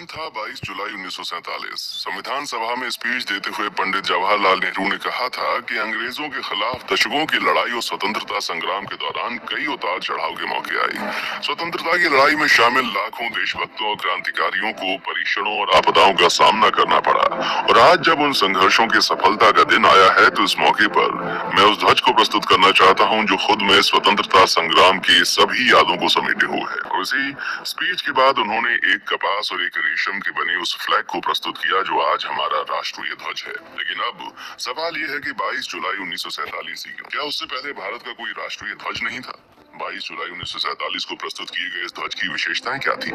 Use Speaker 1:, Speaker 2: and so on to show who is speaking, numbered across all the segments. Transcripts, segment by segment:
Speaker 1: दिन था 22 जुलाई 1947। संविधान सभा में स्पीच देते हुए पंडित जवाहरलाल नेहरू ने कहा था कि अंग्रेजों के खिलाफ दशकों की लड़ाई और स्वतंत्रता संग्राम के दौरान कई उतार चढ़ाव के मौके आए। स्वतंत्रता की लड़ाई में शामिल लाखों देशभक्तों और क्रांतिकारियों को परीक्षणों और आपदाओं का सामना करना पड़ा, और आज जब उन संघर्षों की सफलता का दिन आया है तो इस मौके पर मैं उस ध्वज को प्रस्तुत करना चाहता हूं जो खुद में स्वतंत्रता संग्राम की सभी यादों को समेटे हुए है। और इसी स्पीच के बाद उन्होंने एक कपास और एक रेशम के बने उस फ्लैग को प्रस्तुत किया जो आज हमारा राष्ट्रीय ध्वज है। लेकिन अब सवाल ये है कि 22 जुलाई 1947 ही क्यों? क्या उससे पहले भारत का कोई राष्ट्रीय ध्वज नहीं था? 22 जुलाई 1947 को प्रस्तुत किए गए इस ध्वज की विशेषताएं क्या थी?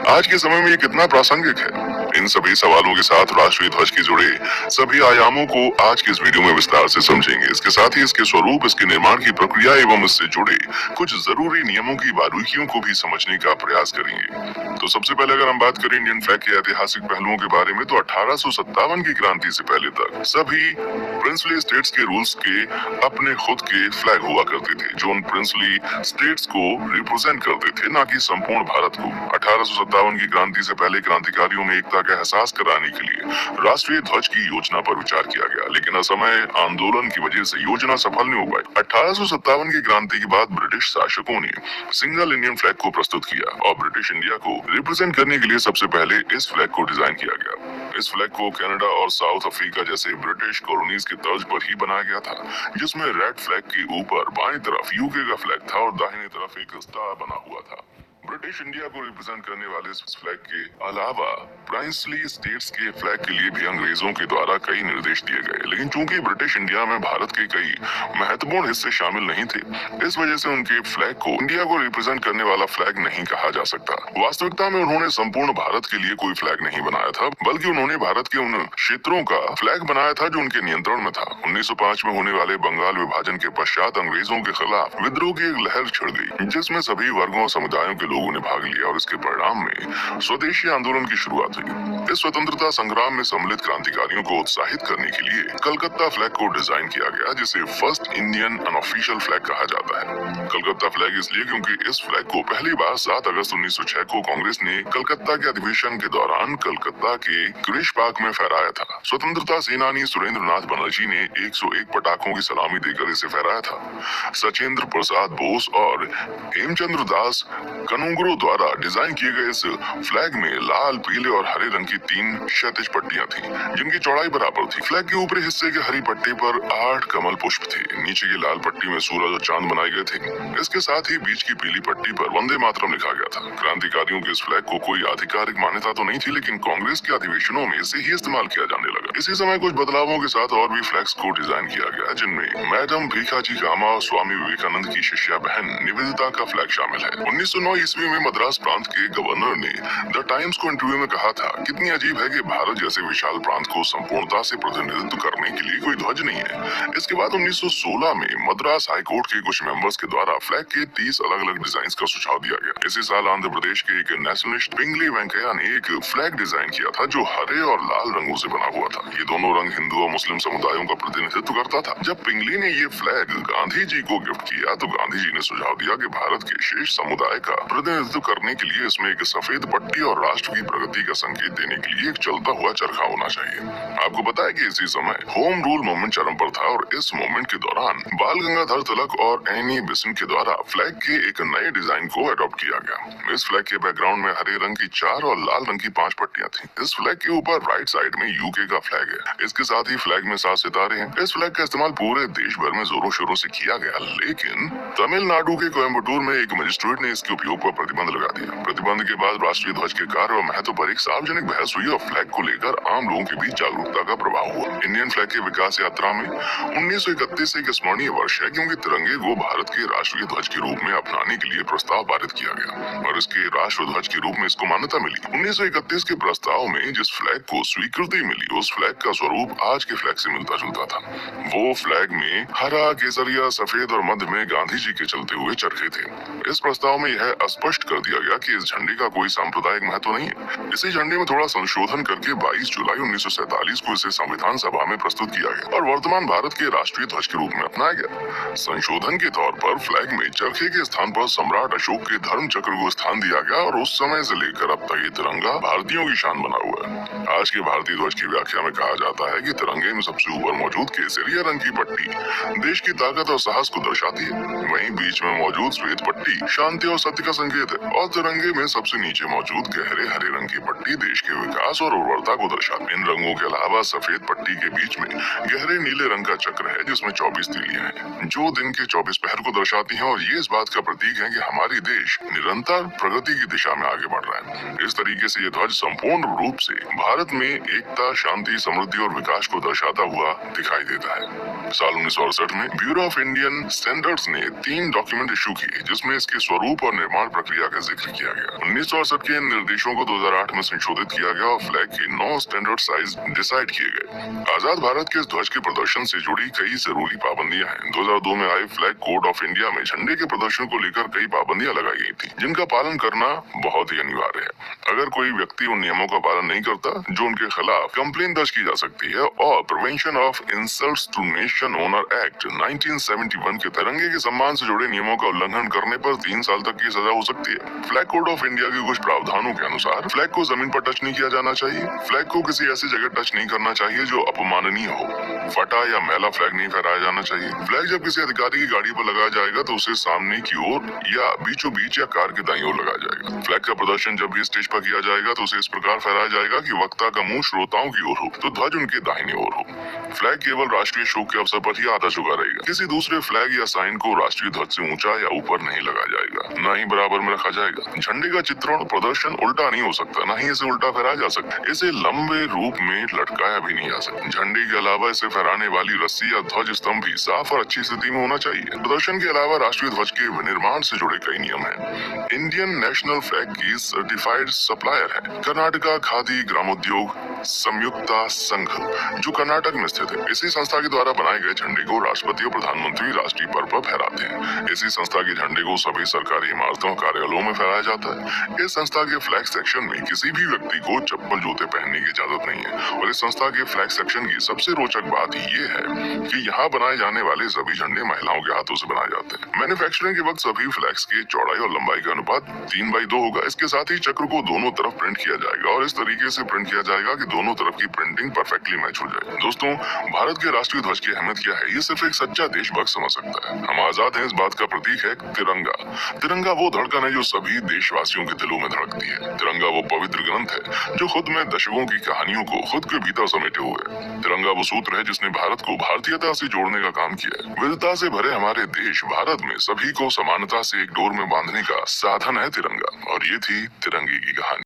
Speaker 1: आज के समय में ये कितना प्रासंगिक है? इन सभी सवालों के साथ राष्ट्रीय ध्वज के जुड़े सभी आयामों को आज के इस वीडियो में विस्तार से समझेंगे। इसके साथ ही इसके स्वरूप, इसके निर्माण की प्रक्रिया एवं इससे जुड़े कुछ जरूरी नियमों की बारीकियों को भी समझने का प्रयास करेंगे। तो सबसे पहले अगर हम बात करें इंडियन फ्लैग के ऐतिहासिक पहलुओं के बारे में, तो 1857 की क्रांति से पहले तक सभी प्रिंसली स्टेट्स के रूल्स के अपने खुद के फ्लैग हुआ करते थे जो उन प्रिंसली स्टेट्स को रिप्रेजेंट करते थे, ना कि संपूर्ण भारत को। 1857 की क्रांति से पहले क्रांतिकारियों में एकता का एहसास कराने के लिए राष्ट्रीय ध्वज की योजना पर विचार किया गया, लेकिन असमय आंदोलन की वजह से योजना सफल नहीं हो पाई। 1857 की क्रांति के बाद ब्रिटिश शासकों ने सिंगल इंडियन फ्लैग को प्रस्तुत किया और ब्रिटिश इंडिया को रिप्रेजेंट करने के लिए सबसे पहले इस फ्लैग को डिजाइन किया गया। इस फ्लैग को कनाडा और साउथ अफ्रीका जैसे ब्रिटिश कॉलोनीज की तर्ज पर ही बनाया गया था, जिसमें रेड फ्लैग के ऊपर बाएं तरफ यूके का फ्लैग था और दाहिनी तरफ एक स्टार बना हुआ था। ब्रिटिश इंडिया को रिप्रेजेंट करने वाले इस फ्लैग के अलावा प्रिंसली स्टेट्स के फ्लैग के लिए भी अंग्रेजों के द्वारा कई निर्देश दिए गए, लेकिन चूंकि ब्रिटिश इंडिया में भारत के कई महत्वपूर्ण हिस्से शामिल नहीं थे, इस वजह से उनके फ्लैग को इंडिया को रिप्रेजेंट करने वाला फ्लैग नहीं कहा जा सकता। वास्तविकता में उन्होंने संपूर्ण भारत के लिए कोई फ्लैग नहीं बनाया था, बल्कि उन्होंने भारत के उन क्षेत्रों का फ्लैग बनाया था जो उनके नियंत्रण में था। 1905 में होने वाले बंगाल विभाजन के पश्चात अंग्रेजों के खिलाफ विद्रोह की एक लहर छिड़ गई, जिसमें सभी वर्गों और समुदायों के लोगों ने भाग लिया और इसके परिणाम में स्वदेशी आंदोलन की शुरुआत हुई। इस स्वतंत्रता संग्राम में सम्मिलित क्रांतिकारियों को उत्साहित करने के लिए कलकत्ता फ्लैग को डिजाइन किया गया, जिसे फर्स्ट इंडियन अनऑफिशियल फ्लैग कहा जाता है। कलकत्ता फ्लैग इसलिए क्योंकि इस फ्लैग को पहली बार 7 अगस्त 1906 को कांग्रेस ने कलकत्ता के अधिवेशन के दौरान कलकत्ता के गिरीश पार्क में फहराया था। स्वतंत्रता सेनानी सुरेंद्र नाथ बनर्जी ने 101 पटाखों की सलामी देकर इसे फहराया था। सचेंद्र प्रसाद बोस और हेमचंद्र दास कनुंगरो द्वारा डिजाइन किए गए इस फ्लैग में लाल, पीले और हरे रंग की 3 क्षैतिज पट्टियां थी, जिनकी चौड़ाई बराबर थी। फ्लैग के ऊपरी हिस्से के हरी पट्टी पर 8 कमल पुष्प थे। नीचे की लाल पट्टी में सूरज और चांद बनाए गए थे। इसके साथ ही बीच की पीली पट्टी पर वंदे मातरम लिखा गया था। क्रांतिकारियों के इस फ्लैग को कोई आधिकारिक मान्यता तो नहीं थी, लेकिन कांग्रेस के अधिवेशनों में इसे ही इस्तेमाल किया जाने लगा। इसी समय कुछ बदलावों के साथ और भी फ्लैग्स को डिजाइन किया गया, जिनमें मैडम भीखाजी कामा और स्वामी विवेकानंद की शिष्या बहन निवेदिता का फ्लैग शामिल है। 1909 ईस्वी में मद्रास प्रांत के गवर्नर ने द टाइम्स को इंटरव्यू में कहा था, कितनी अजीब है कि भारत जैसे विशाल प्रांत को संपूर्णता से प्रतिनिधित्व करने के लिए कोई ध्वज नहीं है। इसके बाद 1916 में मद्रास हाईकोर्ट के कुछ मेंबर्स के द्वारा फ्लैग के 30 अलग अलग डिजाइन का सुझाव दिया गया। इसी साल आंध्र प्रदेश के एक नेशनलिस्ट पिंगली वेंकैया ने एक फ्लैग डिजाइन किया था जो हरे और लाल रंगों से बना हुआ था। ये दोनों रंग हिंदू और मुस्लिम समुदायों का प्रतिनिधित्व करता था। जब पिंगली ने ये फ्लैग गांधी जी को गिफ्ट किया तो गांधी जी ने सुझाव दिया कि भारत के शेष समुदाय का प्रतिनिधित्व करने के लिए इसमें एक सफेद पट्टी और राष्ट्र की प्रगति का संकेत देने के लिए एक चलता हुआ चरखा होना चाहिए। आपको पता है कि इसी समय होम रूल मूवमेंट चरम पर था और इस मूवमेंट के दौरान बाल गंगाधर तिलक और एनी बेसेंट के द्वारा फ्लैग के एक नए डिजाइन को अडॉप्ट किया गया। इस फ्लैग के बैकग्राउंड में हरे रंग की 4 और लाल रंग की 5 पट्टियां थी। इस फ्लैग के ऊपर राइट साइड में यूके का फ्लैग है। इसके साथ ही फ्लैग में 7 सितारे हैं। इस फ्लैग का इस्तेमाल पूरे देश भर में जोरों शोरों से किया गया, लेकिन तमिलनाडु के कोयम्बटूर में एक मजिस्ट्रेट ने इसके उपयोग पर प्रतिबंध लगा दिया। प्रतिबंध के बाद राष्ट्रीय ध्वज के कार्य और महत्व पर एक सार्वजनिक बहस हुई और फ्लैग को लेकर आम लोगों के बीच जागरूकता का प्रभाव हुआ। इंडियन फ्लैग के विकास यात्रा में 1931 एक स्मरणीय वर्ष है, क्योंकि तिरंगे को भारत के राष्ट्रीय ध्वज के रूप में अपनाने के लिए प्रस्ताव पारित किया गया और इसके राष्ट्र ध्वज के रूप में इसको मान्यता मिली। 1931 के प्रस्ताव में जिस फ्लैग को स्वीकृति मिली, उस फ्लैग का स्वरूप आज के फ्लैग से मिलता जुलता था। वो फ्लैग में हरा, केसरिया, सफेद और मध्य में गांधी जी के चलते हुए चरखे थे। इस प्रस्ताव में यह स्पष्ट कर दिया गया कि इस झंडे का कोई सांप्रदायिक महत्व नहीं है। इसी झंडे में थोड़ा संशोधन करके 22 जुलाई 1947 को इसे संविधान सभा में प्रस्तुत किया गया और वर्तमान भारत के राष्ट्रीय ध्वज के रूप में अपनाया गया। संशोधन के तौर पर फ्लैग में चरखे के स्थान पर सम्राट अशोक के धर्म चक्र को स्थान दिया गया और उस समय से लेकर अब तक ये तिरंगा भारतीयों की शान बना हुआ है। आज के भारतीय ध्वज की व्याख्या में कहा जाता है कि तिरंगे में सबसे ऊपर मौजूद केसरिया रंग की पट्टी देश की ताकत और साहस को दर्शाती है। वहीं बीच में मौजूद श्वेत पट्टी शांति और सत्य का संकेत है और तिरंगे में सबसे नीचे मौजूद गहरे हरे रंग की पट्टी देश के विकास और उर्वरता को दर्शाती है। इन रंगों के अलावा सफेद पट्टी के बीच में गहरे नीले रंग का चक्र है जिसमें 24 तीलियां हैं जो दिन के 24 पहर को दर्शाती हैं और ये इस बात का प्रतीक है कि हमारी देश निरंतर प्रगति की दिशा में आगे बढ़ रहा है। इस तरीके से ये ध्वज संपूर्ण रूप से भारत में एकता, शांति, समृद्धि और विकास को दर्शाता हुआ दिखाई देता है। साल 1968 में ब्यूरो ऑफ इंडियन स्टैंडर्ड्स ने 3 डॉक्यूमेंट इशू किए जिसमें इसके स्वरूप और निर्माण प्रक्रिया का जिक्र किया गया। 1968 के निर्देशों को 2008 में संशोधित किया गया और फ्लैग के 9 स्टैंडर्ड साइज डिसाइड किए गए। आजाद भारत के इस ध्वज के प्रदर्शन से जुड़ी कई जरूरी पाबंदियां हैं। 2002 में आए फ्लैग कोड ऑफ इंडिया में झंडे के प्रदर्शन को लेकर कई पाबंदियां लगाई गई थी जिनका पालन करना बहुत ही अनिवार्य है। अगर कोई व्यक्ति उन नियमों का पालन नहीं करता जो उनके खिलाफ कंप्लेन दर्ज की जा सकती है और prevention of insults to nation honour act 1971 के तिरंगे के सम्मान से जुड़े नियमों का उल्लंघन करने पर 3 साल तक की सजा हो सकती है। फ्लैग कोड ऑफ इंडिया के कुछ प्रावधानों के अनुसार फ्लैग को जमीन पर टच नहीं किया जाना चाहिए। फ्लैग को किसी ऐसी जगह टच नहीं करना चाहिए जो अपमाननीय हो। फटा या मैला फ्लैग नहीं फहराया जाना चाहिए। फ्लैग जब किसी अधिकारी की गाड़ी पर लगाया जाएगा तो उसे सामने की ओर या बीचों बीच या कार के दाईं ओर लगाया जाएगा। फ्लैग का प्रदर्शन जब भी स्टेज पर किया जाएगा तो उसे इस प्रकार फहराया जाएगा कि वक्ता का मुंह श्रोताओं की ओर हो तो ध्वज उनके दाहिने ओर हो। फ्लैग केवल राष्ट्रीय शोक के अवसर पर ही आधा झुका रहेगा। किसी दूसरे फ्लैग या साइन को राष्ट्रीय ध्वज से ऊंचा या ऊपर नहीं लगाया जाएगा, न ही बराबर में रखा जाएगा। झंडे का चित्रण प्रदर्शन उल्टा नहीं हो सकता, न ही इसे उल्टा फहराया जा सकता। इसे लंबे रूप में लटकाया भी नहीं जा सकता। झंडे के अलावा इसे फहराने वाली रस्सी या ध्वज स्तंभ भी साफ और अच्छी स्थिति में होना चाहिए। प्रदर्शन के अलावा राष्ट्रीय ध्वज के विनिर्माण से जुड़े कई नियम हैं। इंडियन नेशनल फ्लैग की सर्टिफाइड सप्लायर है कर्नाटका खादी ग्रामोद्योग संयुक्ता संघ जो कर्नाटक में स्थित है। इसी संस्था के द्वारा बनाए गए झंडे को राष्ट्रपति और प्रधानमंत्री राष्ट्रीय पर्व पर फहराते हैं। इसी संस्था के झंडे को सभी सरकारी इमारतों और कार्यालयों में फहराया जाता है। इस संस्था के फ्लैग सेक्शन में किसी भी व्यक्ति को चप्पल जूते पहनने की इजाजत नहीं है और इस संस्था के फ्लैग सेक्शन की सबसे रोचक बात ये है कि यहाँ बनाए जाने वाले सभी झंडे महिलाओं के हाथों से बनाए जाते हैं। मैन्युफैक्चरिंग के वक्त सभी फ्लैग्स के चौड़ाई और लंबाई का अनुपात 3/2 होगा। इसके साथ ही चक्र को दोनों तरफ प्रिंट किया जाएगा और इस तरीके से प्रिंट किया जाएगा कि दोनों तरफ की प्रिंटिंग परफेक्टली मैच हो जाए। दोस्तों, भारत के राष्ट्रीय ध्वज की अहमियत क्या है ये सिर्फ एक सच्चा देशभक्त समझ सकता है। हम आजाद हैं, इस बात का प्रतीक है तिरंगा। तिरंगा वो धड़कन है जो सभी देशवासियों के दिलों में धड़कती है। तिरंगा वो पवित्र ग्रंथ है जो खुद में दशकों की कहानियों को खुद के भीतर समेटे हुए है। तिरंगा वो सूत्र है जिसने भारत को भारतीयता से जोड़ने का काम किया है। विविधता से भरे हमारे देश भारत में सभी को समानता से एक डोर में बांधने का साधन है तिरंगा। और ये थी तिरंगे की कहानी।